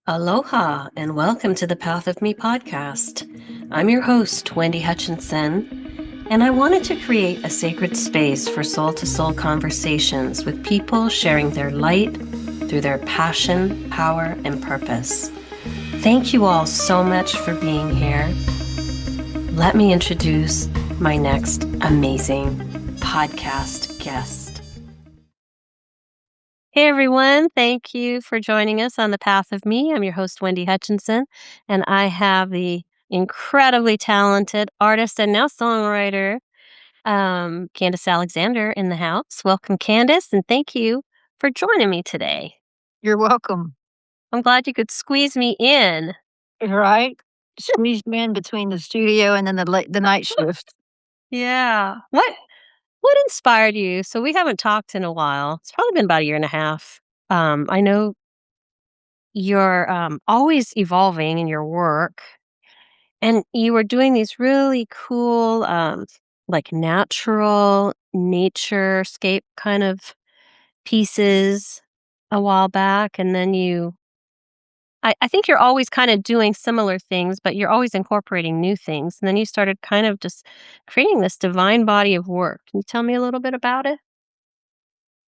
Aloha and welcome to the Path of Me podcast. I'm your host, Wendy Hutchinson, and I wanted to create a sacred space for soul to soul conversations with people sharing their light through their passion, power, and purpose. Thank you all so much for being here. Let me introduce my next amazing podcast guest. Hey everyone, thank you for joining us on the Path of Me. I'm your host, Wendy Hutchinson, and I have the incredibly talented artist and now songwriter, Candice Alexander in the house. Welcome, Candice, and thank you for joining me today. You're welcome. I'm glad you could squeeze me in. Right? Squeezed me in between the studio and then the night shift. Yeah. What inspired you? So we haven't talked in a while. It's probably been about a year and a half. I know you're always evolving in your work. And you were doing these really cool, like natural naturescape kind of pieces a while back. And then I think you're always kind of doing similar things, but you're always incorporating new things. And then you started kind of just creating this divine body of work. Can you tell me a little bit about it?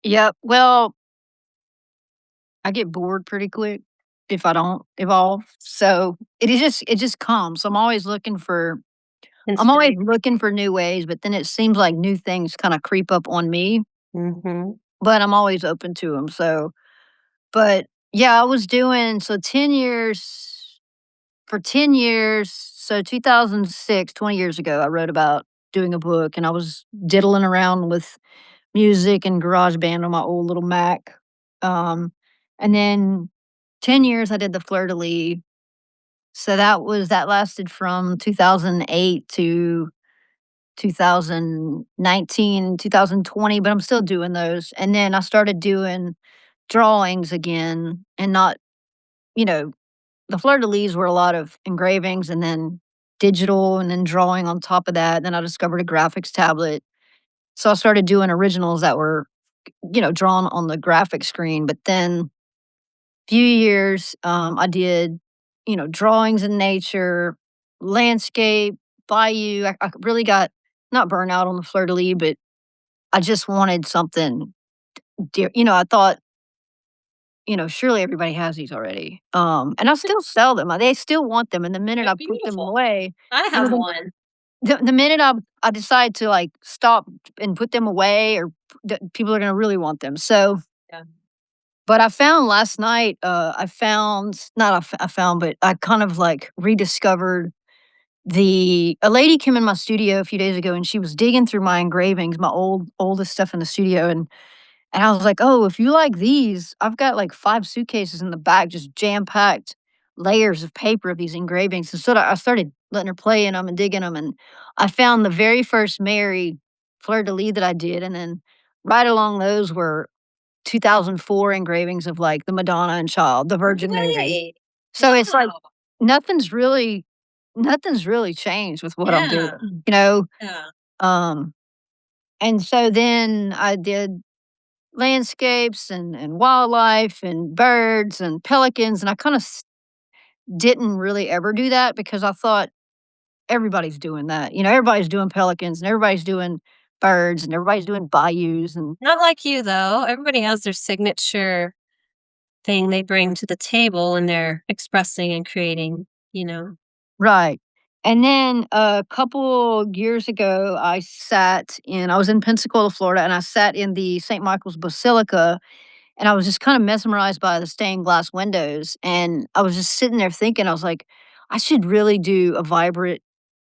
Yep. Well, I get bored pretty quick if I don't evolve. So it just comes. I'm always Inspiration. looking for new ways, but then it seems like new things kind of creep up on me, Mm-hmm. but I'm always open to them. But yeah, I was doing so 10 years for 10 years. So 2006, 20 years ago, I wrote about doing a book and I was diddling around with music and GarageBand on my old little Mac. Um, and then 10 years I did the Fleur De Lis. So that lasted from 2008 to 2019, 2020, but I'm still doing those. And then I started doing drawings again and not, you know, the Fleur De Lis were a lot of engravings and then digital and then drawing on top of that. Then I discovered a graphics tablet. So I started doing originals that were drawn on the graphic screen. But then few years, I did, drawings in nature, landscape, bayou. I really got not burnout on the fleur de lis, but I just wanted something. I thought, surely everybody has these already. And I still sell them. They still want them. And the minute They're I put them beautiful. away, I you know, have one. the minute I decide to like stop and put them away, or people are going to really want them. So Yeah. but I found last night, I found not I found, but I kind of, like, rediscovered a lady came in my studio a few days ago, and she was digging through my engravings, my oldest stuff in the studio, and I was like, "Oh, if you like these, I've got, like, 5 suitcases in the back, just jam-packed layers of paper of these engravings," and so I started letting her play in them and digging them, and I found the very first Mary fleur de lis that I did, and then right along those were 2004 engravings of, like, the Madonna and Child, the Virgin Mary. Right. So it's like Wow. nothing's really nothing's really changed with what I'm Yeah. doing, you know? Yeah. Um, and so then I did landscapes and wildlife and birds and pelicans, and I kinda didn't really ever do that because I thought everybody's doing that, everybody's doing pelicans and everybody's doing birds and everybody's doing bayous and Not like you, though. Everybody has their signature thing they bring to the table when they're expressing and creating. right. And then a couple years ago, I was in Pensacola, Florida, and I sat in the St. Michael's Basilica, and I was just kind of mesmerized by the stained glass windows. And I was just sitting there thinking, I was like, I should really do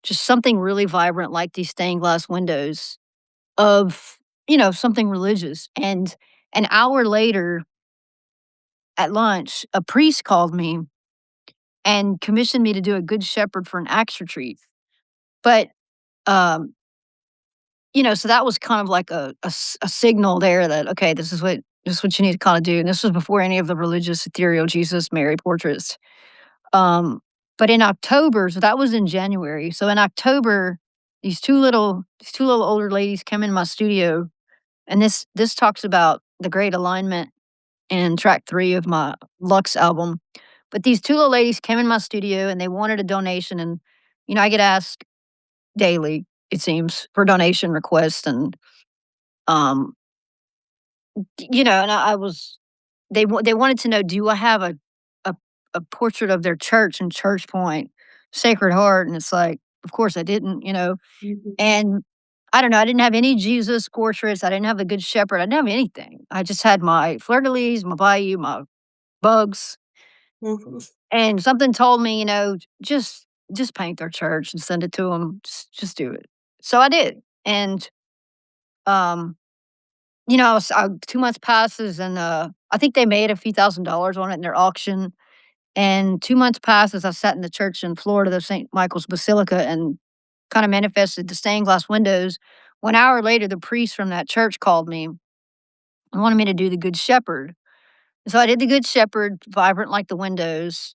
just something really vibrant like these stained glass windows of, something religious. And an hour later at lunch, a priest called me and commissioned me to do a Good Shepherd for an Acts retreat. But Um, so that was kind of like a signal there that, okay, this is what you need to kinda do, and this was before any of the religious ethereal Jesus, Mary portraits. Um, but in October, so that was in January, so in October, these two little older ladies come in my studio, and this talks about the Great Alignment in track 3 of my Lux album. But these 2 little ladies came in my studio and they wanted a donation, and, I get asked daily, it seems, for donation requests, and, um, and I was they wanted to know, do I have a a portrait of their church in Church Point, Sacred Heart, and it's like, of course I didn't, Mhm. and I don't know, I didn't have any Jesus portraits, I didn't have the Good Shepherd, I didn't have anything. I just had my Fleur De Lis, my Bayou, my bugs, Mhm. and something told me, just paint their church and send it to them. Just do it. So I did, and, um, 2 months passes, and, I think they made a few $1,000s on it in their auction, and 2 months passes, I sat in the church in Florida, the St. Michael's Basilica, and kinda manifested the stained glass windows. 1 hour later, the priest from that church called me and wanted me to do the Good Shepherd. So I did the Good Shepherd, vibrant like the windows,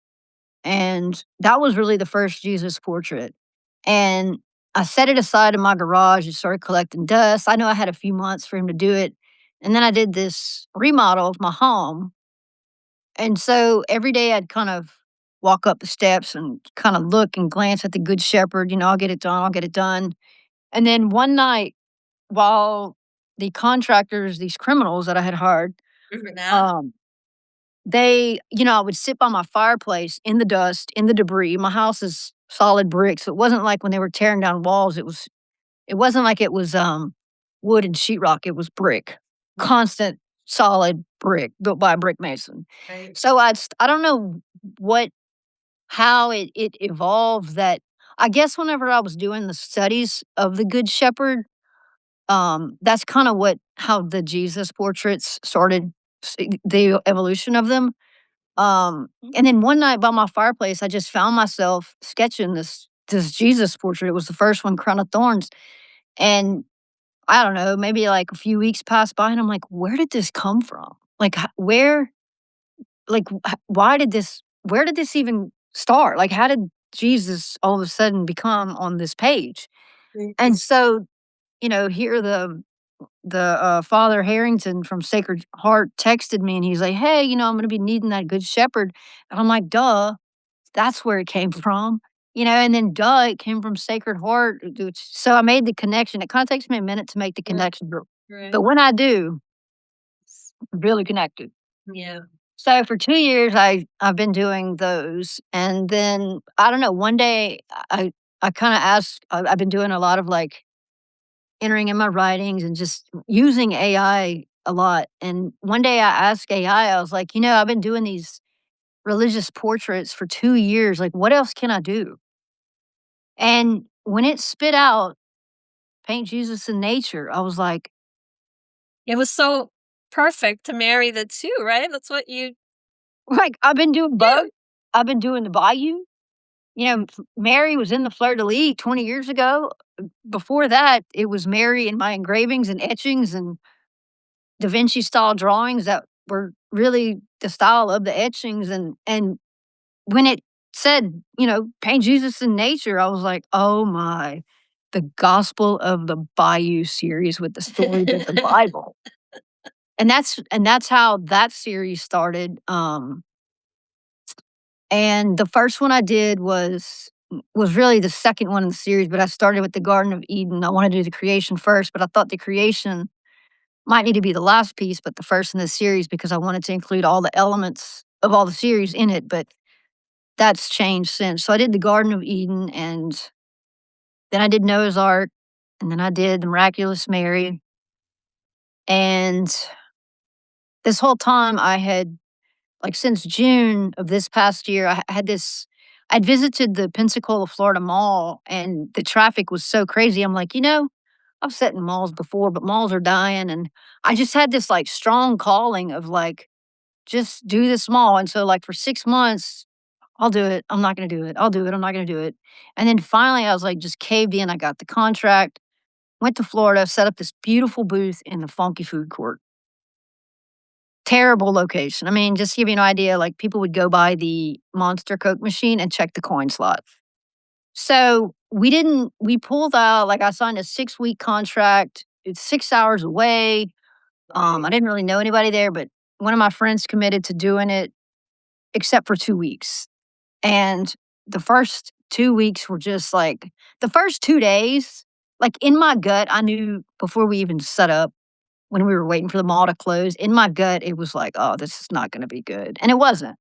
and that was really the first Jesus portrait, and I set it aside in my garage and started collecting dust. I know I had a few months for him to do it, and then I did this remodel of my home, and so every day I'd kind of walk up the steps and kinda look and glance at the Good Shepherd, "I'll get it done, I'll get it done." And then one night, while the contractors, these criminals that I had hired, Remember that? um, I would sit by my fireplace in the dust, in the debris. My house is solid brick, so it wasn't like when they were tearing down walls, it wasn't like it was, wood and sheetrock, it was brick. Constant, solid brick built by a brick mason. Right. So I don't know what how it evolved that I guess whenever I was doing the studies of the Good Shepherd, that's kinda what how the Jesus portraits started, the evolution of them. And then one night by my fireplace, I just found myself sketching this Jesus portrait. It was the first one, Crown of Thorns, and I don't know, maybe like a few weeks passed by, and I'm like, "Where did this come from? Like, where? Like, why did this? Where did this even start? Like, how did Jesus all of a sudden become on this page?" Mhm. And so, here Father Harrington from Sacred Heart texted me, and he's like, "Hey, I'm gonna be needing that Good Shepherd." And I'm like, "Duh, that's where it came from." And then, duh, it came from Sacred Heart, which so I made the connection. It kinda takes me a minute to make the Mm, connection, but right. when I do, really connected. Yeah. So for 2 years, I've been doing those, and then, I don't know, one day I kinda asked I've been doing a lot of, like, entering in my writings and just using AI a lot, and one day I asked AI, I was like, I've been doing these religious portraits for 2 years, like, what else can I do?" And when it spit out, "Paint Jesus in nature," I was like It was so perfect to marry the 2, right? That's what you I've been doing do. both. I've been doing the Bayou. Mary was in the Fleur De Lis 20 years ago. Before that, it was Mary in my engravings and etchings and Da Vinci style drawings that were really the style of the etchings, and when it said, "Paint Jesus in nature," I was like, "Oh my, the Gospel of the Bayou series with the stories of the Bible." And that's how that series started, and the first one I did was really the second one in the series, but I started with the Garden of Eden. I wanted to do the creation first, but I thought the creation might need to be the last piece, but the first in the series because I wanted to include all the elements of all the series in it, but that's changed since. So I did the Garden of Eden, and then I did Noah's Ark, and then I did the Miraculous Mary, and this whole time I had like, since June of this past year, I had this I'd visited the Pensacola, Florida mall, and the traffic was so crazy. I'm like, I've sat in malls before, but malls are dying, and I just had this, like, strong calling of, like, "Just do this mall," and so, like, for 6 months, "I'll do it. I'm not gonna do it. I'll do it. I'm not gonna do it." And then finally, I was, like, just caved in. I got the contract, went to Florida, set up this beautiful booth in the funky food court. Terrible location. I mean, just to give you an idea, like, people would go by the Monster Coke machine and check the coin slot. So, we pulled out, like, I signed a 6-week contract. It's 6 hours away. Right. I didn't really know anybody there, but one of my friends committed to doing it. except for 2 weeks. And the first 2 weeks were just like the first 2 days, like, in my gut, I knew before we even set up, when we were waiting for the mall to close, in my gut, it was like, "Oh, this is not gonna be good," and it wasn't.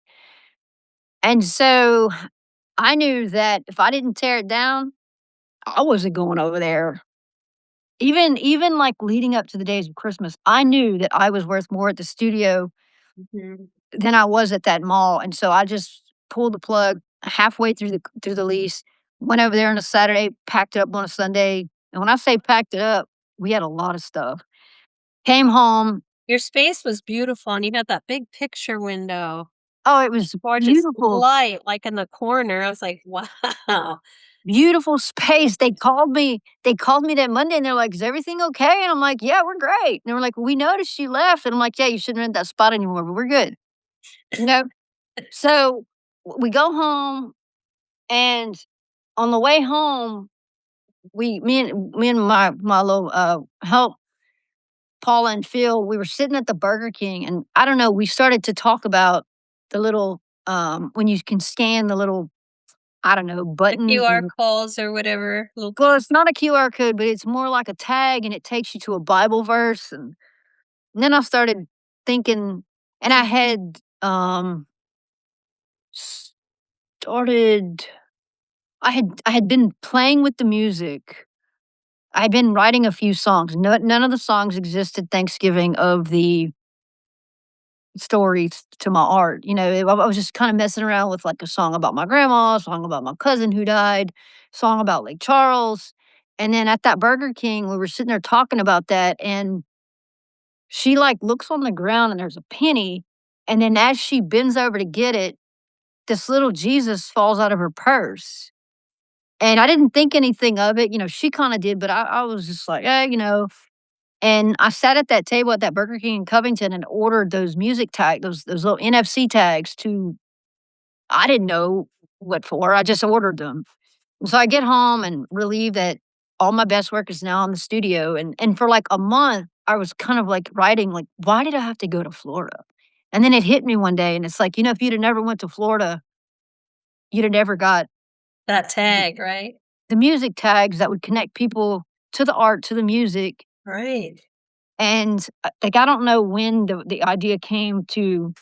And so, I knew that if I didn't tear it down, I wasn't going over there. Even, like, leading up to the days of Christmas, I knew that I was worth more at the studio Mhm. than I was at that mall, and so I just pulled the plug halfway through the lease, went over there on a Saturday, packed it up on a Sunday, and when I say packed it up, we had a lot of stuff. Came home. Your space was beautiful, and you had that big picture window. Oh, it was Gorgeous beautiful, light, like, in the corner. I was like, "Wow." beautiful space. They called me that Monday, and they're like, "Is everything okay?" And I'm like, "Yeah, we're great." And they were like, "We noticed you left." And I'm like, "Yeah, you shouldn't rent that spot anymore, but we're good." You know? So, we go home, and on the way home, we me and my little, help, Paula and Phil, we were sitting at the Burger King, and I don't know, we started to talk about the little, when you can scan the little, I don't know, The buttons QR and codes or whatever, little well, it's not a QR code, but it's more like a tag, and it takes you to a Bible verse, and then I started thinking and I had, started I had been playing with the music. I'd been writing a few songs. None of the songs existed Thanksgiving of the stories to my art. I was just kind of messing around with like a song about my grandma, a song about my cousin who died, song about Lake Charles. And then at that Burger King, we were sitting there talking about that, and she like looks on the ground and there's a penny. And then as she bends over to get it, this little Jesus falls out of her purse. And I didn't think anything of it. She kind of did, but I was just like, And I sat at that table at that Burger King in Covington and ordered those music tag those little NFC tags to I didn't know what for, I just ordered them. And so I get home and relieved that all my best work is now in the studio, and for, like, a month, I was kind of, like, writing, like, "Why did I have to go to Florida?" And then it hit me one day, and it's like, if you'd have never went to Florida, you'd have never got that the tag, right? the music tags that would connect people to the art, to the music, Right. and, like, I don't know when the idea came to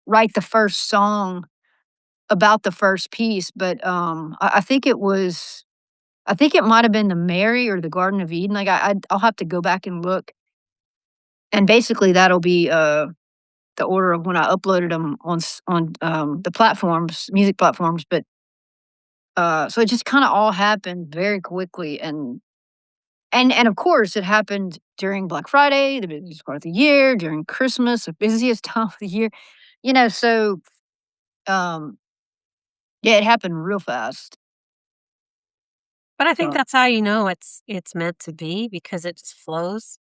write the first song about the first piece, but, I think it might have been the Mary or the Garden of Eden, like, I'll have to go back and look, and basically that'll be, the order of when I uploaded them on the platforms, music platforms, but, so it just kinda all happened very quickly, and of course, it happened during Black Friday, the busiest part of the year, during Christmas, the busiest time of the year, so, um yeah, it happened real fast. But I think So that's how you know it's meant to be because it just flows,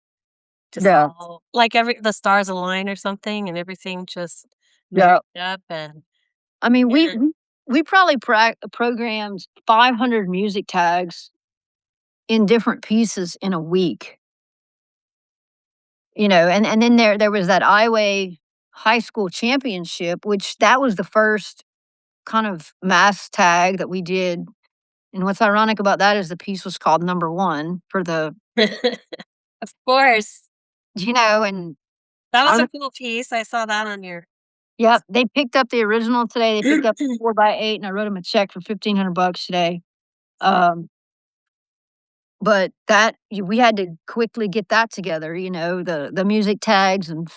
just yeah, all like every the stars align or something and everything just yeah. married up and I mean, we yeah. we we probably programmed 500 music tags in different pieces in a week, and then there was that Iowa high school championship, which that was the first kind of mass tag that we did, and what's ironic about that is the piece was called Number 1 for the Of course. and That I was a re cool piece, I saw that on your yep, they picked up the original today, they picked up 4 by 8, and I wrote them a check for $1,500 today. Um But we had to quickly get that together, the music tags and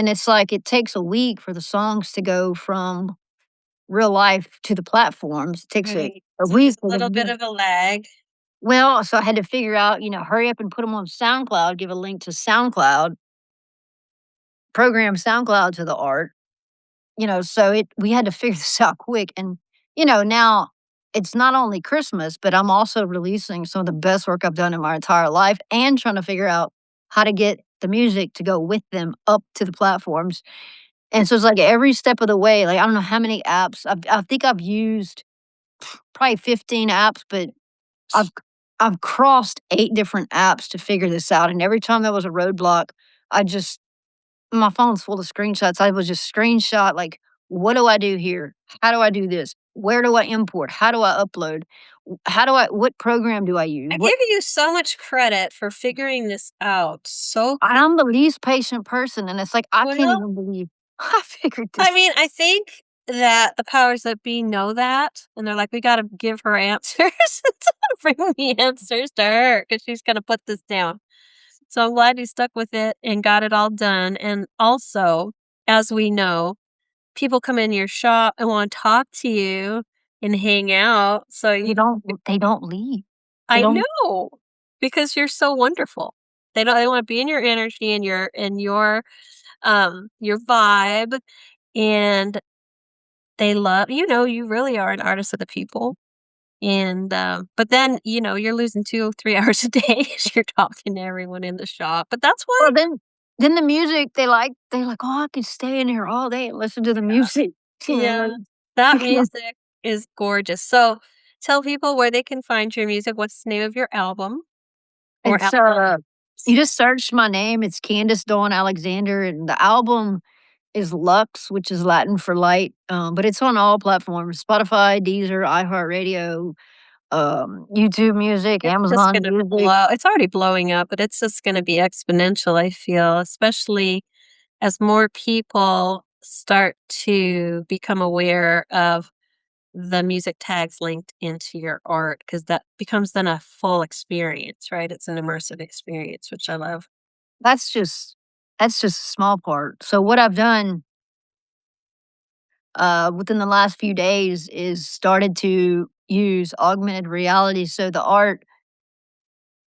it's like it takes a week for the songs to go from real life to the platforms. It takes Right. a So week there's a for little them bit to of a lag. well, so I had to figure out, hurry up and put them on SoundCloud, give a link to SoundCloud, program SoundCloud to the art. So we had to figure this out quick, and, now it's not only Christmas, but I'm also releasing some of the best work I've done in my entire life and trying to figure out how to get the music to go with them up to the platforms, and so it's like every step of the way, like, I don't know how many apps I think I've used probably 15 apps, but I've I've crossed 8 different apps to figure this out, and every time there was a roadblock, I just my phone's full of screenshots. I would just screenshot, like, What do I do here? How do I do this? Where do I import? How do I upload? How do I what program do I use? I What give you so much credit for figuring this out so quick. I'm the least patient person, and it's like, I can't Well, even believe I figured I this. mean, I think that the powers that be know that, and they're like, "We gotta give her answers. Bring the answers to her because she's gonna put this down." So I'm glad you stuck with it and got it all done, and also, as we know, people come in your shop and wanna talk to you and hang out, so you They don't leave. They I don't know, because you're so wonderful. They wanna be in your energy and your vibe, and they love you really are an artist of the people, and, but then, you're losing 2, 3 hours a day as you're talking to everyone in the shop, but that's why. well, then the music, they're like, "Oh, I could stay in here all day and listen to the music." You know, Yeah, like, that you know, music is gorgeous. So, tell people where they can find your music. What's the name of your album or it's, albums? you just search my name, it's Candice Dawn Alexander, and the album is Lux, which is Latin for light, but it's on all platforms, Spotify, Deezer, iHeartRadio, YouTube Music, It's just Amazon gonna Music. blow. It's already blowing up, but it's just gonna be exponential, I feel, especially as more people start to become aware of the music tags linked into your art, because that becomes then a full experience, right? It's an immersive experience, which I love. That's just that's just a small part. So what I've done, within the last few days is started to use augmented reality. So the art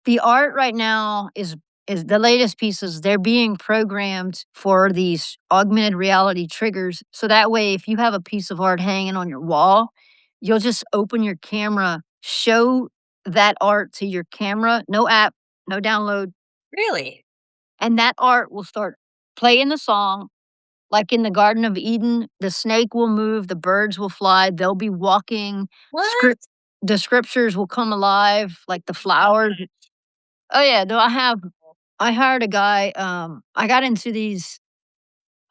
right now is the latest pieces, they're being programmed for these augmented reality triggers. So that way, if you have a piece of art hanging on your wall, you'll just open your camera, show that art to your camera, no app, no download, Really? and that art will start playing the song. Like in the Garden of Eden, the snake will move, the birds will fly, they'll be walking, What? script the scriptures will come alive, like the flowers. Oh, yeah, no, I hired a guy, I got into these,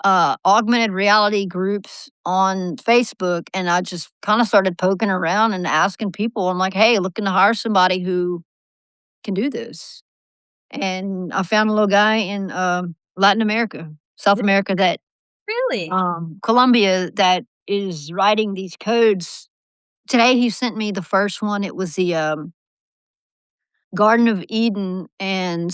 augmented reality groups on Facebook, and I just kinda started poking around and asking people, I'm like, "Hey, looking to hire somebody who can do this." And I found a little guy in, Latin America, South America that Really? Colombia that is writing these codes. Today he sent me the first one. It was the Garden of Eden, and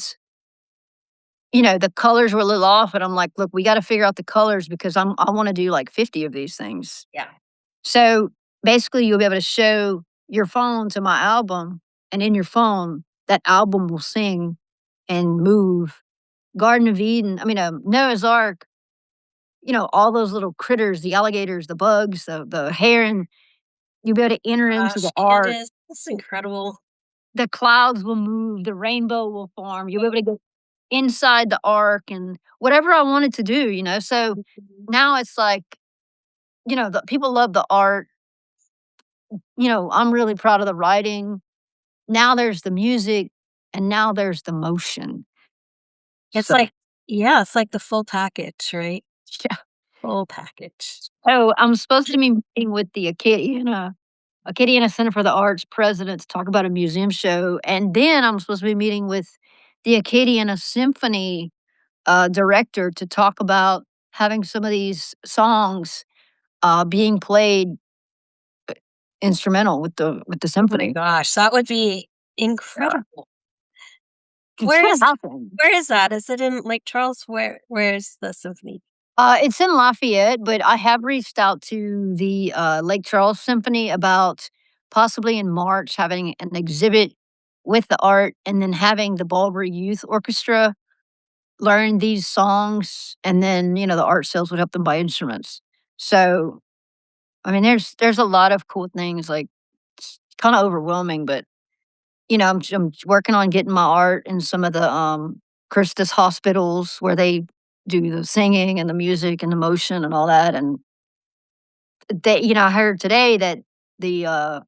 the colors were a little off. And I'm like, look, we got to figure out the colors because I want to do like 50 of these things. Yeah. So basically, you'll be able to show your phone to my album, and in your phone, that album will sing and move. Garden of Eden, I mean, Noah's Ark. All those little critters, the alligators, the bugs, the heron. You'll be able to enter into the Gosh, art. Candace, that's incredible. The clouds will move, the rainbow will form. You'll be able to go inside the ark and whatever I wanted to do. So Mhm. now it's like, the people love the art. I'm really proud of the writing. Now there's the music, and now there's the motion. It's So, like yeah, it's like the full package, right? yeah. Full package. So I'm supposed to be meeting with the Acadiana Center for the Arts president to talk about a museum show, and then I'm supposed to be meeting with the Acadiana Symphony director to talk about having some of these songs being played instrumental with the Oh my symphony. gosh, that would be Yeah. incredible. It's Where gonna is happen. where is that? Is it in Lake Charles? Where's the symphony? It's in Lafayette, but I have reached out to the Lake Charles Symphony about possibly in March having an exhibit with the art, and then having the Baldbury Youth Orchestra learn these songs, and then the art sales would help them buy instruments. So I mean, there's a lot of cool things, like, it's kinda overwhelming, but, I'm working on getting my art in some of the, Christus hospitals where they do the singing and the music and the motion and all that, and I heard today that the, uh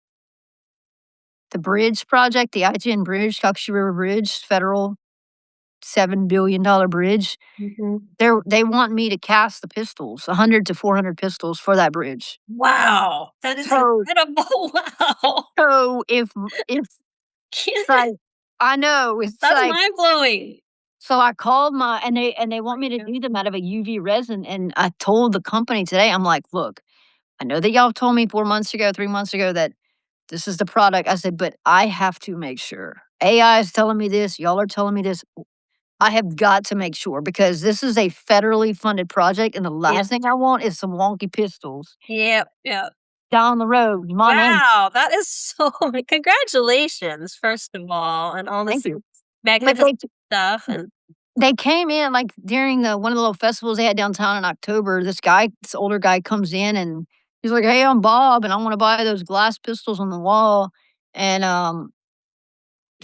the bridge project, the I-10 bridge, Calcasieu River Bridge, federal, $7 billion bridge. Mhm. They want me to cast the pistols, 100 to 400 pistols for that bridge. Wow, that is So incredible. Wow. so if it's like I know, it's That's like mind-blowing. so I called my and they want me to Yeah. do them out of a UV resin, and I told the company today, I'm like, "Look, I know that y'all told me 4 months ago, 3 months ago that this is the product." I said, "But I have to make sure. AI is telling me this, y'all are telling me this. I have got to make sure because this is a federally funded project, and the Yeah. last thing I want is some wonky pistols Yep, yep. down the road. My name." Wow, that is so congratulations, first of all, and all Thank this you. But magnificent stuff, and they came in, like, during the one of the little festivals they had downtown in October. This older guy comes in, and he's like, "Hey, I'm Bob, and I wanna buy those glass pistols on the wall," and,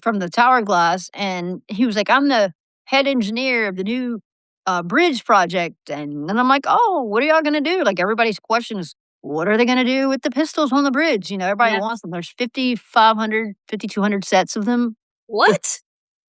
from the tower glass, and he was like, "I'm the head engineer of the new, bridge project," and then I'm like, "Oh, what are y'all gonna do?" Like, everybody's question is, "What are they gonna do with the pistols on the bridge?" You know, everybody yeah. wants them. There's 5,500, 5,200 sets of them. If What?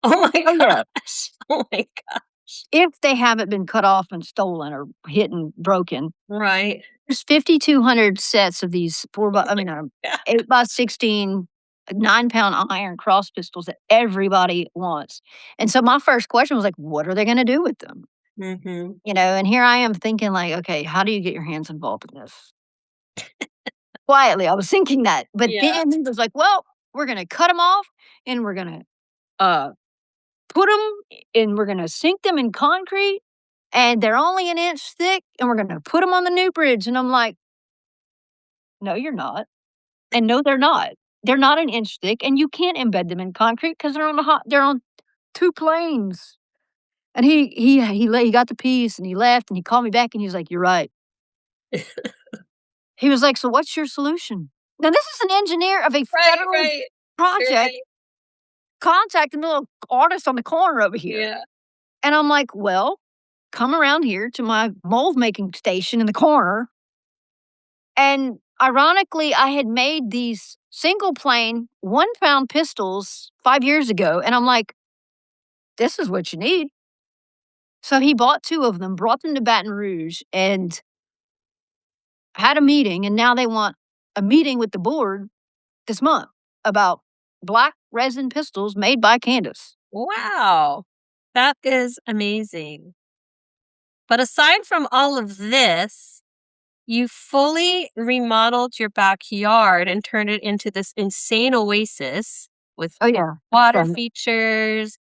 Oh my Oh, yeah. gosh. Oh my gosh. If they haven't been cut off and stolen or hit and broken. Right. There's 5,200 sets of these 4 by I mean, Yeah. 8 by 16, 9-pound iron cross pistols that everybody wants. And so my first question was like, "What are they gonna do with them?" Mhm. You know, and here I am thinking like, "Okay, how do you get your hands involved in this?" Quietly, I was thinking that, but Yeah. then he was like, "Well, we're gonna cut them off, and we're gonna, uh, put them, and we're gonna sink them in concrete, and they're only an inch thick, and we're gonna put them on the new bridge." And I'm like, "No, you're not." And no, they're not. They're not an inch thick, and you can't embed them in concrete because 'cause they're on 2 planes. And he got the piece, and he left, and he called me back, and he was like, "You're right." He was like, "So what's your solution?" Now this is an engineer of a Right, federal right, project right. contacting the little artist on the corner over here. Yeah. And I'm like, "Well, come around here to my mold making station in the corner." And ironically, I had made these single plane 1-pound pistols 5 years ago, and I'm like, "This is what you need." So he bought 2 of them, brought them to Baton Rouge, and had a meeting, and now they want a meeting with the board this month about black resin pistols made by Candace. Wow. That is amazing. But aside from all of this, you fully remodeled your backyard and turned it into this insane oasis with Oh, yeah, it's water fun. features,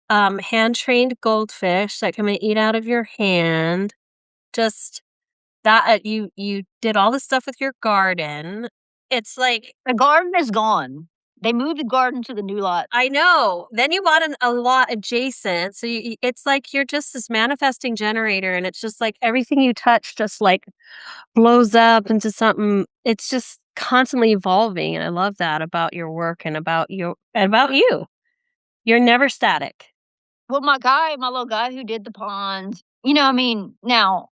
hand-trained goldfish that come and eat out of your hand. Just that you did all this stuff with your garden. It's like The garden is gone. They moved the garden to the new lot. I know. Then you bought a lot adjacent, so it's like you're just this manifesting generator, and it's just like everything you touch just like blows up into something. It's just constantly evolving, and I love that about your work and about you. You're never static. Well, my little guy who did the pond, I mean, now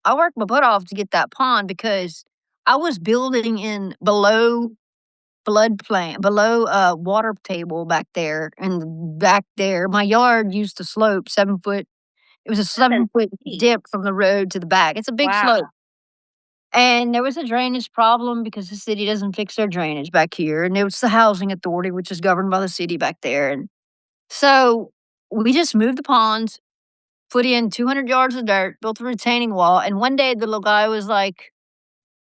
I worked my butt off to get that pond because I was building in below, water table back there, and back there, my yard used to slope 7 foot. It was a 7 7-foot feet. dip from the road to the back. It's a big Wow. slope, and there was a drainage problem because the city doesn't fix their drainage back here, and it was the housing authority, which is governed by the city back there, and so we just moved the ponds, put in 200 yards of dirt, built a retaining wall, and one day the little guy was like,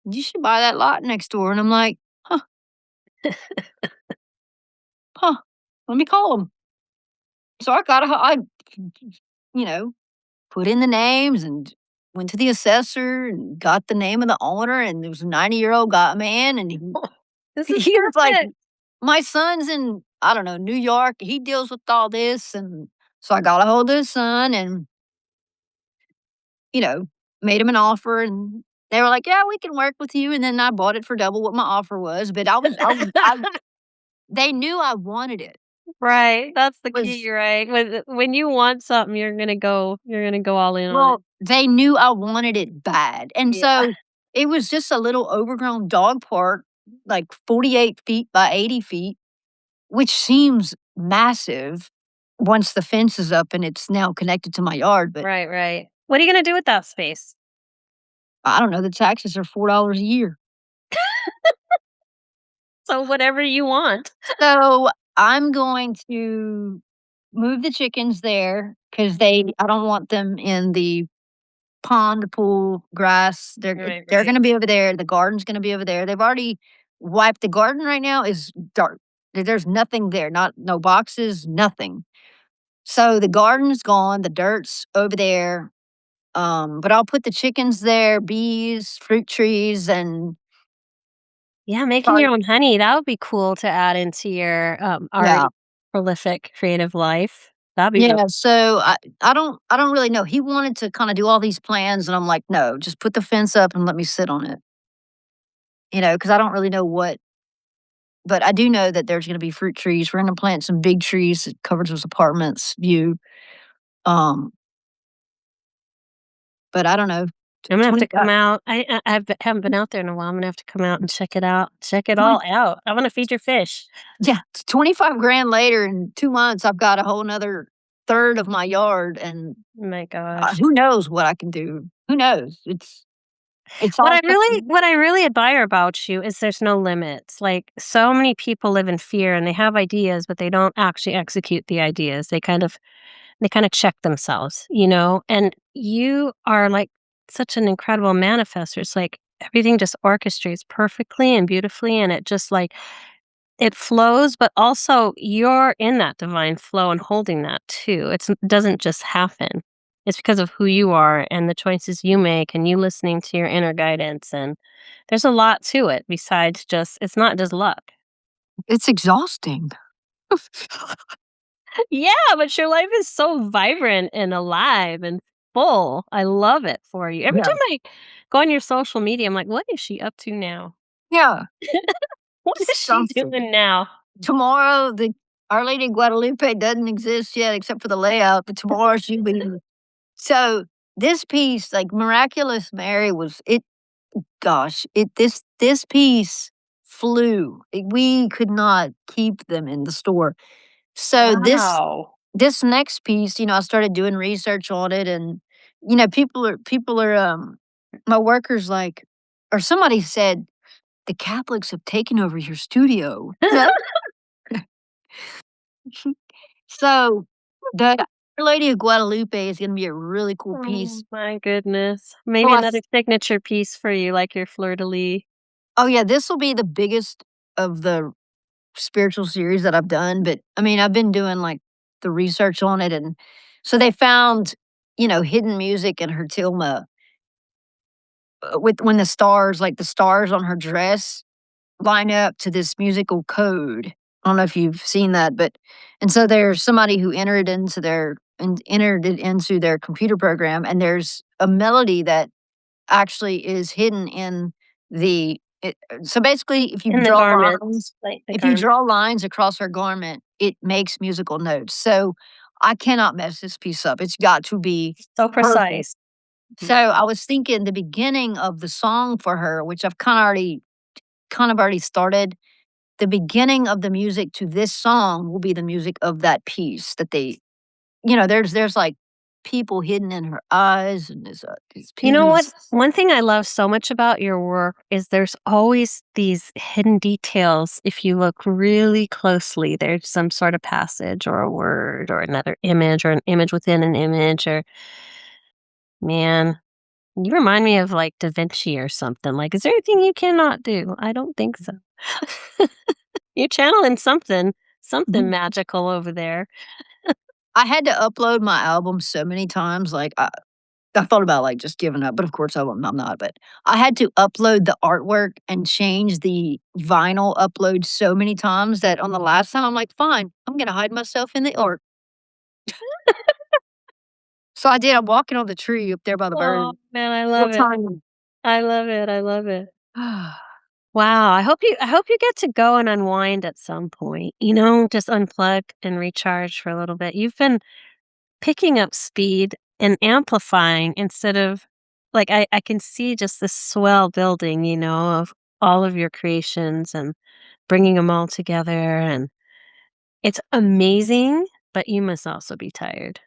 "You should buy that lot next door," and I'm like, "Huh, huh, let me call him." So I got a I you know, put in the names and went to the assessor and got the name of the owner, and there was a 90-year-old guy man, and he This is he was like, perfect. "My son's in, I don't know, New York, he deals with all this," and so I got a hold of his son and, you know, made him an offer, and they were like, "Yeah, we can work with you," and then I bought it for double what my offer was, but I they knew I wanted it. Right, that's the key, Was right? When you want something, you're gonna go all in on it. Well, they knew I wanted it bad, and Yeah. so it was just a little overgrown dog park, like 48 feet by 80 feet, which seems massive once the fence is up and it's now connected to my yard, but Right, right. What are you gonna do with that space? I don't know, the taxes are $4 a year. So whatever you want. So, I'm going to move the chickens there because I don't want them in the pond, pool, grass. Right, They're right. gonna be over there, the garden's gonna be over there. They've already wiped the garden right now is dark. There's nothing there, not no boxes, nothing. So, the garden's gone, the dirt's over there, but I'll put the chickens there, bees, fruit trees, and Yeah, making probably your own honey, that would be cool to add into your, yeah. already prolific creative life. That'd be really Yeah, so I don't really know. He wanted to kinda do all these plans, and I'm like, "No, just put the fence up and let me sit on it." Because I don't really know what but I do know that there's gonna be fruit trees. We're gonna plant some big trees that covers those apartments view, um, but I don't know, I'm gonna have to 25 come out. Haven't been out there in a while. I'm gonna have to come out and check it out. Check it 20 all out. I wanna feed your fish. yeah, 25 grand later in 2 months, I've got a whole 'nother third of my yard, and, My gosh. who knows what I can do? Who knows? It's all What I really admire about you is there's no limits. Like, so many people live in fear and they have ideas, but they don't actually execute the ideas. They kinda check themselves, you know? And you are, like, such an incredible manifestor. It's like everything just orchestrates perfectly and beautifully, and it just, like it flows, but also you're in that divine flow and holding that too. It doesn't just happen. It's because of who you are and the choices you make and you listening to your inner guidance, and there's a lot to it besides just it's not just luck. it's exhausting. Yeah, but your life is so vibrant and alive and full. I love it for you. Every Yeah. time I go on your social media, I'm like, "What is she up to now? Yeah, What is just she something. doing now?" Tomorrow, the Our Lady of Guadalupe doesn't exist yet except for the layout, but tomorrow she'll be so, this piece, like, Miraculous Mary was it gosh, this piece flew. We could not keep them in the store. So, Wow. this next piece, I started doing research on it, and, my workers, like or somebody said, "The Catholics have taken over your studio." So, the Our Lady of Guadalupe is gonna be a really cool Oh piece. my goodness. Well, Maybe another signature piece for you, like your Fleur De Lis. oh, yeah, this will be the biggest of the spiritual series that I've done, but, I mean, I've been doing, like, the research on it, and so they found, hidden music in her tilma, with when the stars on her dress line up to this musical code. I don't know if you've seen that, but and so there's somebody who entered it into their computer program, and there's a melody that actually is hidden in so basically, In the garments, like the if you garment. draw lines across her garment, it makes musical notes. So I cannot mess this piece up. It's got to be So perfect. precise. So I was thinking the beginning of the song for her, which I've kind of already started, the beginning of the music to this song will be the music of that piece that there's, like, people hidden in her eyes and there's, these You know what? peace. One thing I love so much about your work is there's always these hidden details. If you look really closely, there's some sort of passage or a word or another image or an image within an image or man, you remind me of like Da Vinci or something. Like, is there anything you cannot do? I don't think so. You're channeling something Mhm. magical over there. I had to upload my album so many times, like, I thought about, like, just giving up, but of course I'm not, but I had to upload the artwork and change the vinyl upload so many times that on the last time, I'm like, "Fine, I'm gonna hide myself in the art." So I did, I'm walking on the tree up there by the Oh bird. man, I Real love it. tiny. I love it. I love it. Wow, I hope you get to go and unwind at some point, you know, just unplug and recharge for a little bit. You've been picking up speed and amplifying instead of like I can see just this swell building, you know, of all of your creations and bringing them all together and it's amazing But you must also be tired.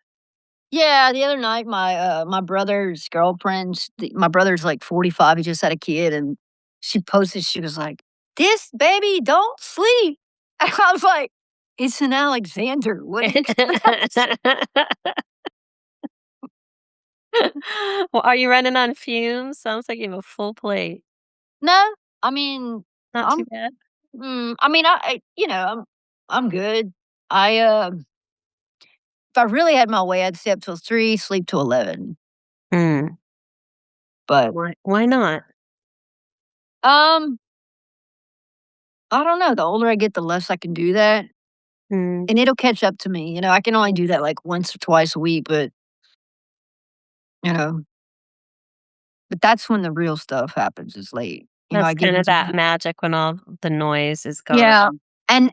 Yeah, the other night, my brother's girlfriend, my brother's, like, 45, he just had a kid, and she posted, she was like, "This baby don't sleep." And I was like, "It's an Alexander, what do you expect?" Well, are you running on fumes? Sounds like you have a full plate. No, I mean, Not too I'm bad. I mean, I'm good. I, if I really had my way, I'd stay up till 3, sleep till 11, Mm. but, Why not? um, I don't know, the older I get, the less I can do that. Mm. And it'll catch up to me, I can only do that, like, once or twice a week, you know but that's when the real stuff happens is late. I That's get kind of into that magic when all the noise is gone. Yeah, and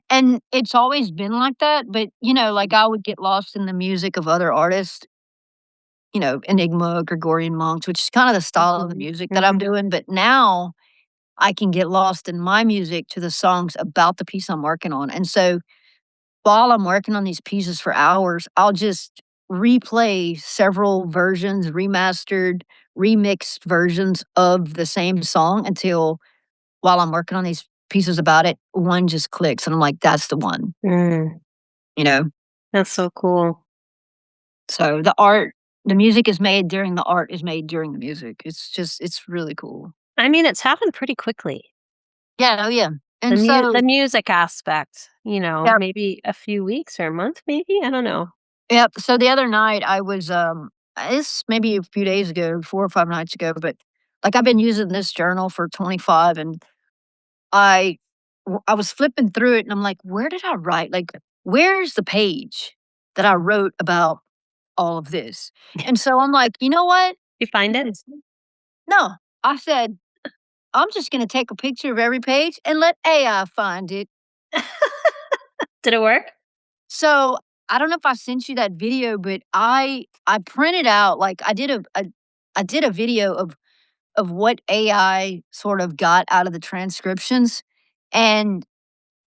it's always been like that, but, like, I would get lost in the music of other artists, Enigma, Gregorian monks, which is kinda the style of the Mhm, music that I'm mhm, doing, but now I can get lost in my music to the songs about the piece I'm working on, and so while I'm working on these pieces for hours, I'll just replay several versions, remastered, remixed versions of the same song until while I'm working on these pieces about it, one just clicks and I'm like, "That's the one," mm. you know? That's so cool. So the music is made during the art is made during the music. It's really cool. I mean, it's happened pretty quickly. Yeah, oh yeah. And so The music aspect, yeah, maybe a few weeks or a month, maybe? I don't know. yep. So the other night I was, this maybe a few days ago, 4 or 5 nights ago, but, like, I've been using this journal for 25 and I I was flipping through it and I'm like, "Where did I write? Like, where's the page that I wrote about all of this?" And so I'm like, "You know what?" You find it? No. I said, "I'm just gonna take a picture of every page and let AI find it." Did it work? So, I don't know if I sent you that video, but I printed out, like, I did a video of what AI sort of got out of the transcriptions, and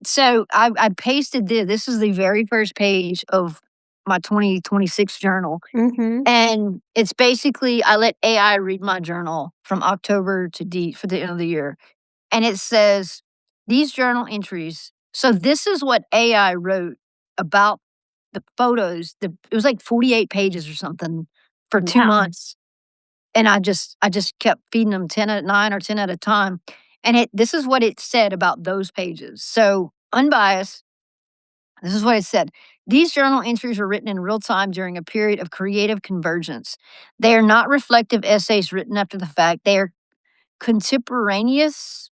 so I pasted this is the very first page of my 2026 journal, Mhm. and it's basically I let AI read my journal from October to D for the end of the year, and it says, "These journal entries." So this is what AI wrote about the photos, it was like 48 pages or something for 2 Wow. months, and I just kept feeding them 10 at 9 or 10 at a time, and this is what it said about those pages. So, unbiased, this is what it said. "These journal entries were written in real time during a period of creative convergence. They are not reflective essays written after the fact. They are contemporaneous"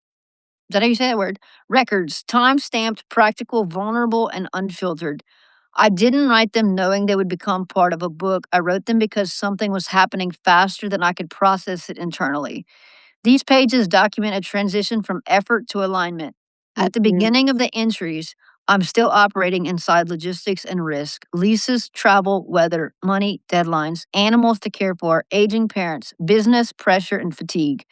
is that how you say that word? "Records, time-stamped, practical, vulnerable, and unfiltered. I didn't write them knowing they would become part of a book. I wrote them because something was happening faster than I could process it internally. These pages document a transition from effort to alignment. At the Mhm. beginning of the entries, I'm still operating inside logistics and risk, leases, travel, weather, money, deadlines, animals to care for, aging parents, business, pressure, and fatigue.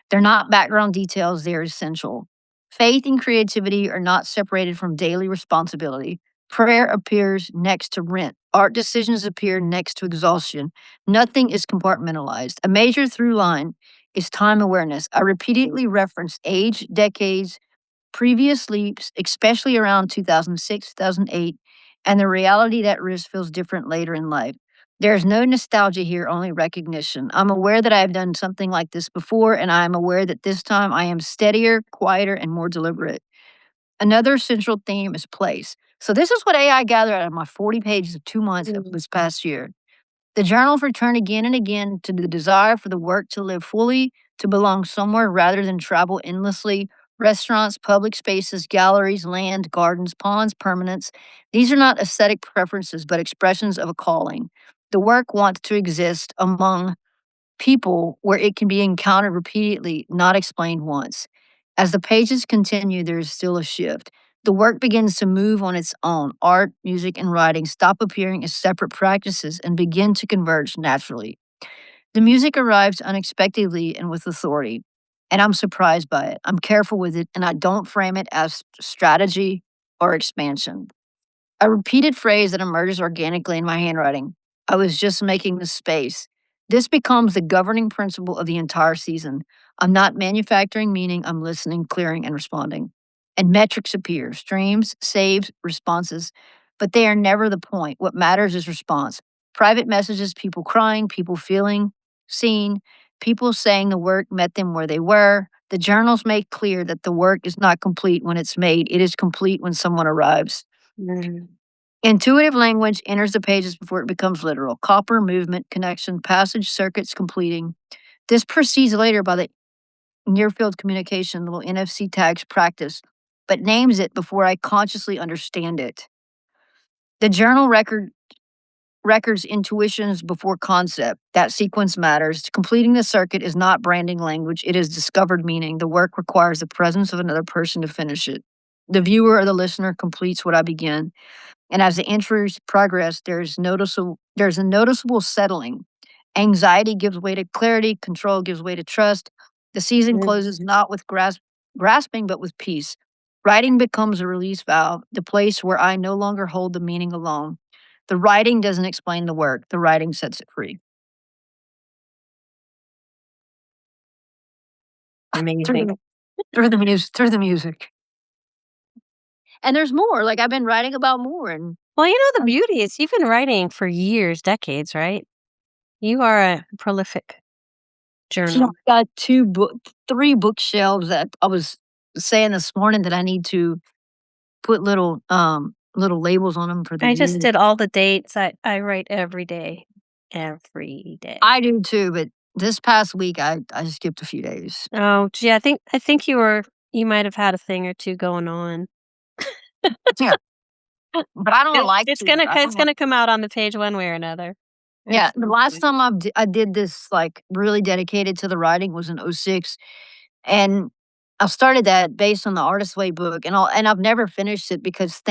They're not background details, they're essential. Faith and creativity are not separated from daily responsibility. Prayer appears next to rent. Art decisions appear next to exhaustion. Nothing is compartmentalized. A major through line is time awareness. I repeatedly reference age, decades, previous leaps, especially around 2006, 2008, and the reality that risk feels different later in life. There's no nostalgia here, only recognition. I'm aware that I have done something like this before, and I am aware that this time I am steadier, quieter, and more deliberate. Another central theme is place. So, this is what AI gathered out of my 40 pages of 2 months of Mm. this past year. The journals return again and again to the desire for the work to live fully, to belong somewhere rather than travel endlessly. Restaurants, public spaces, galleries, land, gardens, ponds, permanence. These are not aesthetic preferences, but expressions of a calling. The work wants to exist among people where it can be encountered repeatedly, not explained once. As the pages continue, there is still a shift. The work begins to move on its own. Art, music, and writing stop appearing as separate practices and begin to converge naturally. The music arrives unexpectedly and with authority, and I'm surprised by it. I'm careful with it, and I don't frame it as strategy or expansion. A repeated phrase that emerges organically in my handwriting. I was just making the space. This becomes the governing principle of the entire season. I'm not manufacturing meaning, I'm listening, clearing, and responding. And metrics appear streams, saves, responses, but they are never the point. What matters is response. Private messages, people crying, people feeling seen, people saying the work met them where they were. The journals make clear that the work is not complete when it's made, it is complete when someone arrives. Mm. Intuitive language enters the pages before it becomes literal. Copper, movement, connection, passage, circuits completing. This proceeds later by the near field communication, little NFC tags practice, but names it before I consciously understand it. The journal records intuitions before concept. That sequence matters. Completing the circuit is not branding language, it is discovered meaning. The work requires the presence of another person to finish it. The viewer or the listener completes what I begin. And as the entries progress, there's a noticeable settling. Anxiety gives way to clarity, control gives way to trust. The season Mm. closes not with grasping, but with peace. Writing becomes a release valve, the place where I no longer hold the meaning alone. The writing doesn't explain the work, the writing sets it free. Through Amazing. the through the music. And there's more. Like I've been writing about more and Well, the beauty is you've been writing for years, decades, right? You are a prolific yeah, journaler. I got 3 bookshelves that I was saying this morning that I need to put little labels on them for the I just year. did all the dates. I write every day. Every day. I do too, but this past week, I skipped a few days. Oh, gee, I think you might have had a thing or 2 going on. Yeah, but I don't It like it's to. gonna I it's don't like gonna come out on the page one way or another. yeah, It's the last time I did this, like, really dedicated to the writing was in '06, and I started that based on the Artist Way book, and I've never finished it because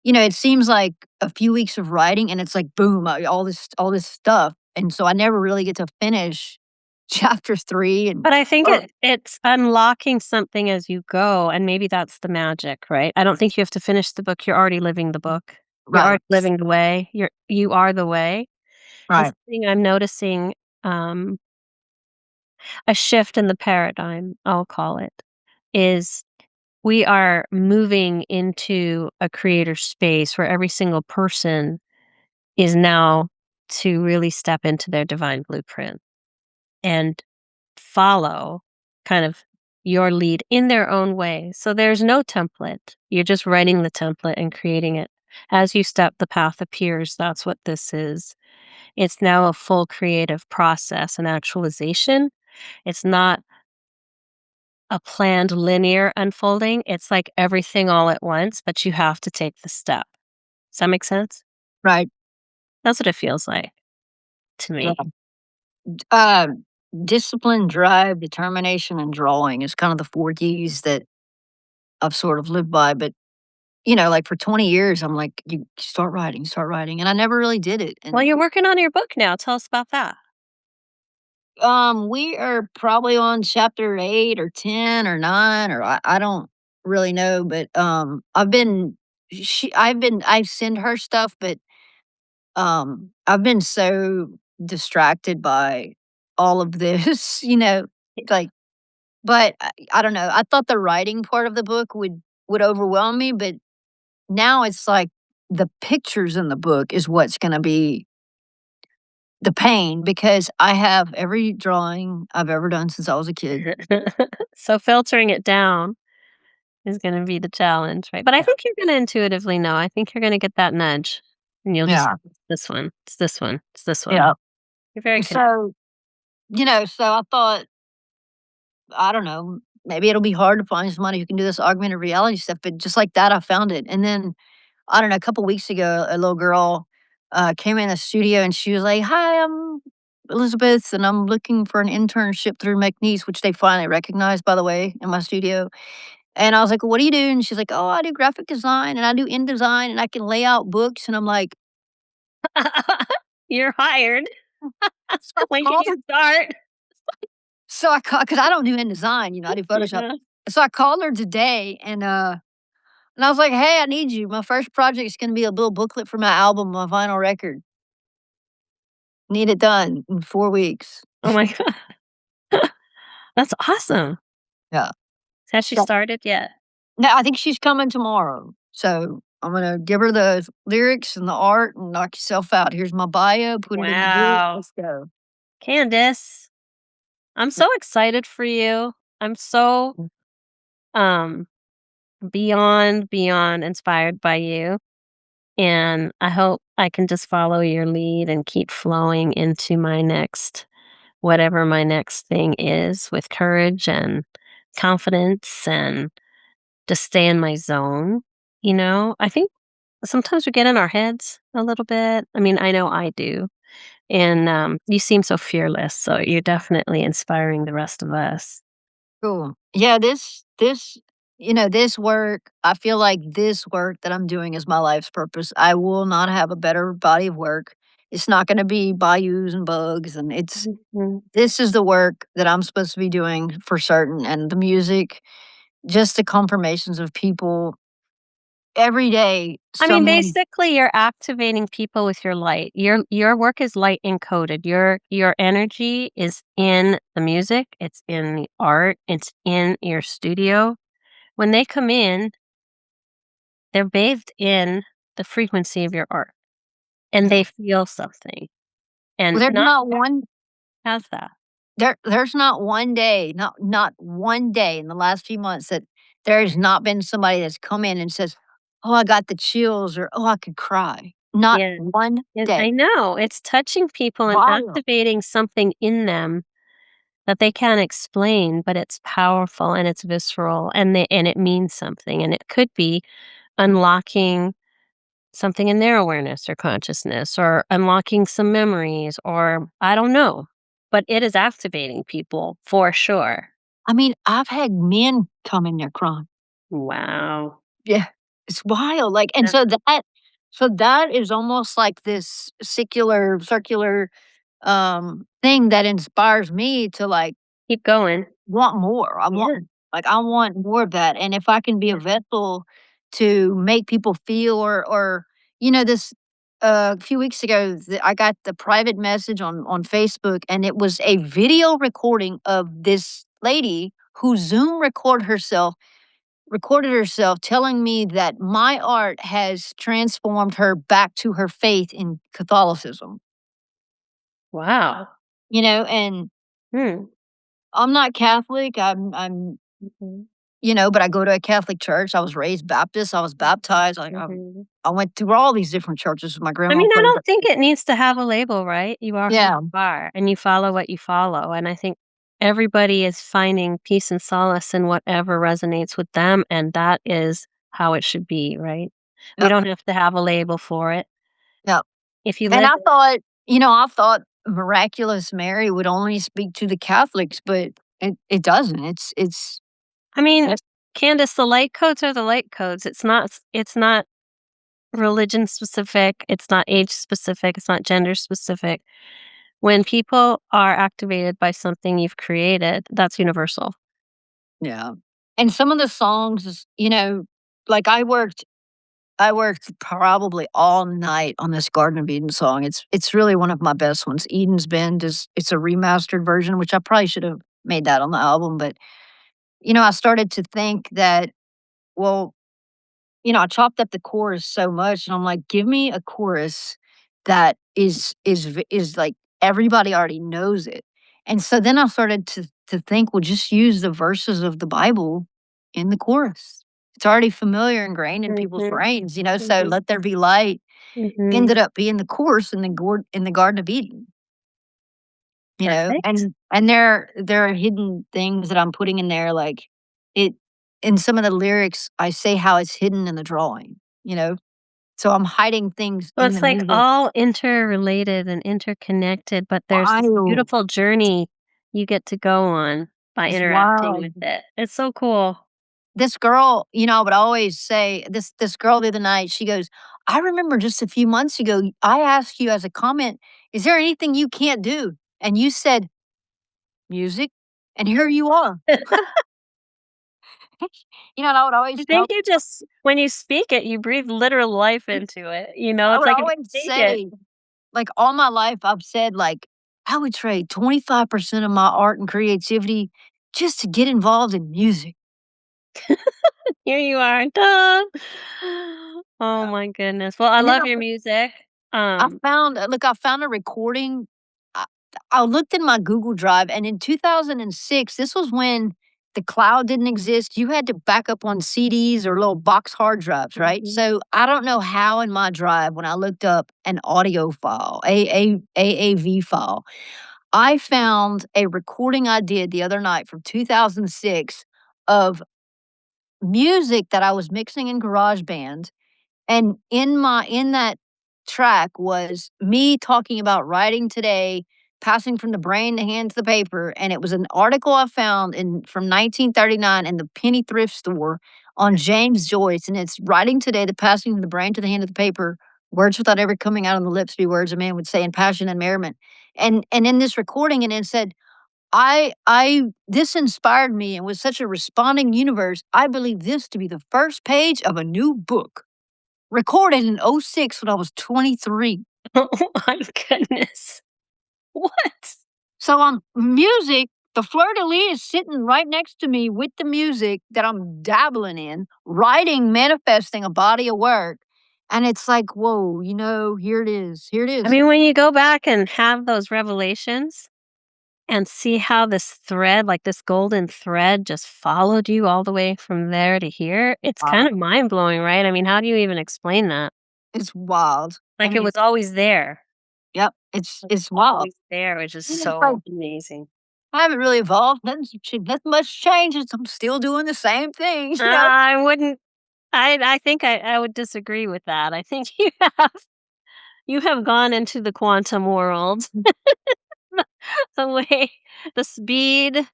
it seems like a few weeks of writing and it's like, boom, all this stuff, and so I never really get to finish chapter 3 and But I think or it's unlocking something as you go, and maybe that's the magic, right? I don't think you have to finish the book, you're already living the book. You're right, already living the way. You are the way. And right, something I'm noticing, um, a shift in the paradigm, I'll call it, is we are moving into a creator space where every single person is now to really step into their divine blueprint and follow kind of your lead in their own way. So there's no template. You're just writing the template and creating it. As you step, the path appears. That's what this is. It's now a full creative process and actualization. It's not a planned linear unfolding. It's like everything all at once, but you have to take the step. Does that make sense? right, That's what it feels like to yeah. me. Uh, Discipline, drive, determination, and drawing is kind of the 4 Ds that I've sort of lived by, but, like, for 20 years, I'm like, "You start writing," and I never really did it, Well, and you're working on your book now. Tell us about that. We are probably on chapter 8 or 10 or 9 or I don't really know, but, I send her stuff, but, I've been so distracted by all of this, like but I don't know, I thought the writing part of the book would overwhelm me, but now it's like the pictures in the book is what's gonna be the pain because I have every drawing I've ever done since I was a kid. So filtering it down is gonna be the challenge, right? But I Yeah. think you're gonna intuitively know. I think you're gonna get that nudge, and you'll just Yeah, "It's this one. It's this one. It's this one." yeah. You're very connected. So, so I thought, I don't know, maybe it'll be hard to find somebody who can do this augmented reality stuff, but just like that, I found it. And then, I don't know, a couple weeks ago, a little girl came in the studio and she was like, "Hi, I'm Elizabeth, and I'm looking for an internship through McNeese," which they finally recognized, by the way, in my studio. And I was like, "Well, what do you do?" And she's like, "Oh, I do graphic design and I do InDesign and I can lay out books." And I'm like, You're hired. so I When can called you her. start? So I called because I don't do InDesign, I do Photoshop. Yeah. So I called her today and And I was like, "Hey, I need you. My first project is gonna be a little booklet for my album, my vinyl record. Need it done in 4 weeks." Oh my god. That's awesome. Yeah. Has she So started yet? no, I think she's coming tomorrow. So I'm gonna give her the lyrics and the art and knock yourself out. Here's my bio, put it in the book. Wow. Let's go. Candace, I'm so excited for you. I'm so, um, beyond inspired by you, and I hope I can just follow your lead and keep flowing into my next whatever my next thing is with courage and confidence and just stay in my zone, you know? I think sometimes we get in our heads a little bit. I mean, I know I do. And you seem so fearless. So you're definitely inspiring the rest of us. Cool. Yeah, this work, I feel like this work that I'm doing is my life's purpose. I will not have a better body of work. It's not gonna be bayous and bugs, and Mhm. this is the work that I'm supposed to be doing for certain, and the music, just the confirmations of people every day, I mean, someone basically, you're activating people with your light. Your work is light encoded. Your energy is in the music. It's in the art. It's in your studio. When they come in, they're bathed in the frequency of your art, and yeah. they feel something, Well, and there's not not one has that. there's not one day, not one day in the last few months that there's not been somebody that's come in and says, "Oh, I got the chills," or, "Oh, I could cry." Not Yeah. one Yes, day. I know. It's touching people and Wild. activating something in them that they can't explain, but it's powerful and it's visceral and it means something. And it could be unlocking something in their awareness or consciousness or unlocking some memories or I don't know. But it is activating people for sure. I mean, I've had men come in there crying. Wow. Yeah. It's wild, like, and so that is almost like this circular, thing that inspires me to, like, Keep going. want more. Yeah. I want more of that, and if I can be a Yeah. vessel to make people feel or this a few weeks ago, I got the private message on Facebook, and it was a video recording of this lady who recorded herself telling me that my art has transformed her back to her faith in Catholicism, Wow. and Hmm. I'm not Catholic. Mhm. But I go to a Catholic church. I was raised Baptist. I was baptized. Like, Mhm. I went through all these different churches with my I grandma mean, I played. don't think it needs to have a label, right? You are who Yeah, you are, and you follow what you follow, and I think everybody is finding peace and solace in whatever resonates with them, and that is how it should be, right? We yep, don't have to have a label for it. yep. If you And live it I thought Miraculous Mary would only speak to the Catholics, but it doesn't. I mean, Yes. Candace, the light codes are the light codes. It's not religion specific, it's not age specific, it's not gender specific. When people are activated by something you've created, that's universal. Yeah. And some of the songs, like I worked probably all night on this Garden of Eden song. It's really one of my best ones. Eden's Bend it's a remastered version, which I probably should have made that on the album, but I started to think that, well, I chopped up the chorus so much, and I'm like, "Give me a chorus that is like everybody already knows it." And so then I started to think, well, just use the verses of the Bible in the chorus. It's already familiar, ingrained in people's Mhm, brains, so mhm, "Let there be light" mhm. ended up being the chorus in the Garden of Eden. Perfect. And there are hidden things that I'm putting in there, like, it in some of the lyrics, I say how it's hidden in the drawing, you know? So I'm hiding things Well, in the it's like music. all interrelated and interconnected, but there's this Wild. beautiful journey you get to go on by It's interacting wild. with it. It's so cool. This girl, I would always say this girl the other night, she goes, "I remember just a few months ago, I asked you as a comment, 'Is there anything you can't do?' And you said, 'Music,' and here you are." And I would I always think tell you just when you speak it, you breathe literal life into it, I it's would like if you always speak it. say, like, all my life, I've said, like, I would trade 25% of my art and creativity just to get involved in music. Here you are, duh. Oh Yeah. my goodness. Well, I And then love your music. Um, I found a recording. I I looked in my Google Drive, and in 2006, this was when the cloud didn't exist. You had to back up on CDs or little box hard drives, right? mhm. So, I don't know how in my drive, when I looked up an audio file, AAV file, I found a recording I did the other night from 2006 of music that I was mixing in GarageBand, and in that track was me talking about writing today, passing from the brain to hand to the paper, and it was an article I found in from 1939 in the penny thrift store on James Joyce, and it's writing today, the passing from the brain to the hand of the paper, words without ever coming out on the lips be words a man would say in passion and merriment. And in this recording, and it said, I this inspired me and was such a responding universe. I believe this to be the first page of a new book. Recorded in '06 when I was 23. Oh my goodness. What? So, on music, the Fleur De Lis is sitting right next to me with the music that I'm dabbling in, writing, manifesting a body of work, and it's like, "Whoa, here it is, here it I is." mean, when you go back and have those revelations and see how this thread, like this golden thread, just followed you all the way from there to here, it's kind Wow. of mind blowing, right? I mean, how do you even explain that? It's wild. I Like it mean, was always there. yep, It's it's wild. always there, which is And it's like, so amazing. I haven't really evolved, nothing much changes, I'm still doing the same thing, you know? I wouldn't. I think I would disagree with that. I think you have gone into the quantum world. The way, the speed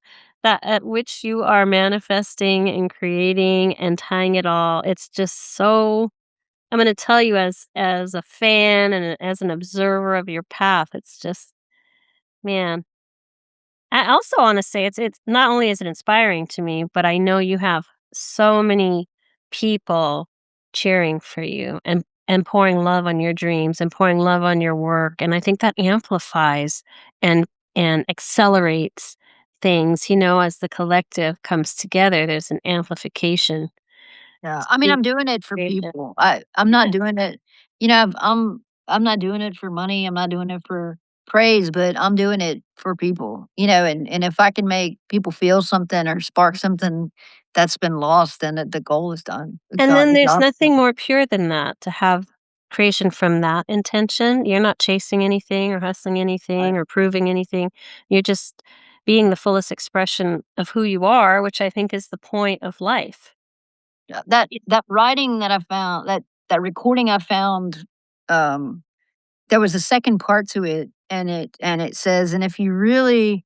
that at which you are manifesting and creating and tying it all, it's just so I'm gonna tell you as a fan and as an observer of your path, it's just man. I also wanna say it's not only is it inspiring to me, but I know you have so many people cheering for you and pouring love on your dreams and pouring love on your work, and I think that amplifies and and accelerates things, as the collective comes together, there's an amplification. Yeah, It's I mean, big I'm doing it for creation. people. I'm not doing it, I'm not doing it for money. I'm not doing it for praise, but I'm doing it for people. And if I can make people feel something or spark something that's been lost, then the goal is done. And then The there's job's nothing done. more pure than that, to have creation from that intention. You're not chasing anything or hustling Right. anything or proving anything. You're just being the fullest expression of who you are, which I think is the point of life. Yeah, that It that writing that I found, that recording I found, um, there was a second part to it, and it says, "And if you really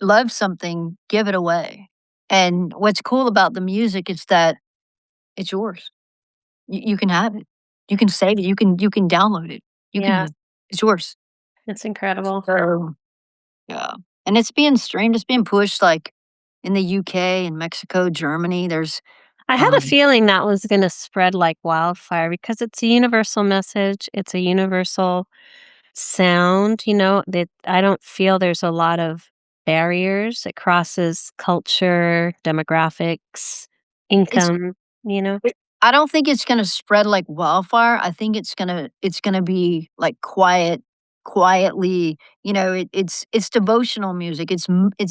love something, give it away." And what's cool about the music is that it's yours. You can have it. You can save it. You can download it. You Yeah, can It's yours. it's incredible. So, yeah. And it's being streamed, it's being pushed, like, in the UK and Mexico, Germany. I had a Um feeling that was gonna spread like wildfire because it's a universal message, it's a universal sound, that I don't feel there's a lot of barriers. It crosses culture, demographics, it's income, you know? I don't think it's gonna spread like wildfire. I think it's gonna be, like, quietly, it's devotional music, it's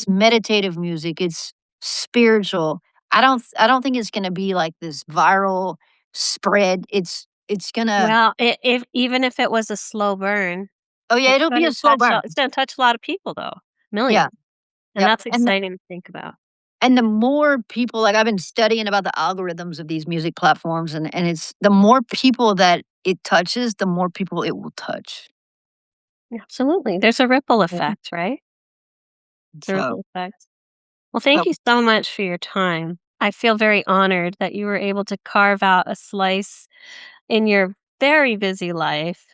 meditative music, it's spiritual. I don't think it's gonna be like this viral spread. It's gonna Well, if even if it was a slow burn, Oh, yeah, it'll be a slow burn. it's gonna touch a lot of people though, Yeah, millions, and yep, that's exciting to think about. and the more people, like, I've been studying about the algorithms of these music platforms, and it's the more people that it touches, the more people it will touch. Absolutely. There's a ripple Mhm. effect, right? The So, ripple effect. Well, thank but you so much for your time. I feel very honored that you were able to carve out a slice in your very busy life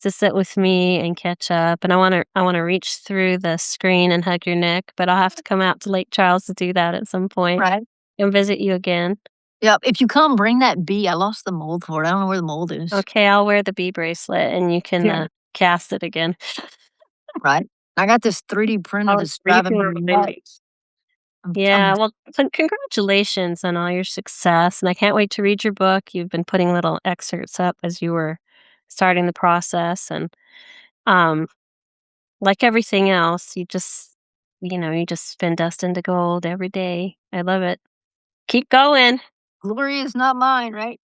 to sit with me and catch up. And I want to reach through the screen and hug your neck, but I'll have to come out to Lake Charles to do that at some point. right? and visit you again. Yep, if you come, bring that bee. I lost the mold for it. I don't know where the mold is. Okay, I'll wear the bee bracelet and you can, Yeah. cast it again. Right. I got this 3D printer I'll that's you driving can me remind me. nuts. I'm Yeah, well, congratulations on all your success, and I can't wait to read your book. You've been putting little excerpts up as you were starting the process, and, um, like everything else, you just spin dust into gold every day. I love it. Keep going. glory is not mine, right?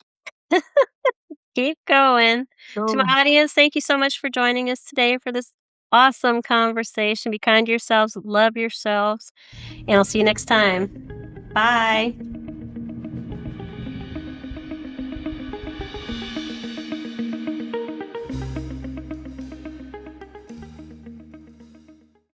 Keep going. To So my audience, thank you so much for joining us today for this awesome conversation. Be kind to yourselves, love yourselves, and I'll see you next time. Bye.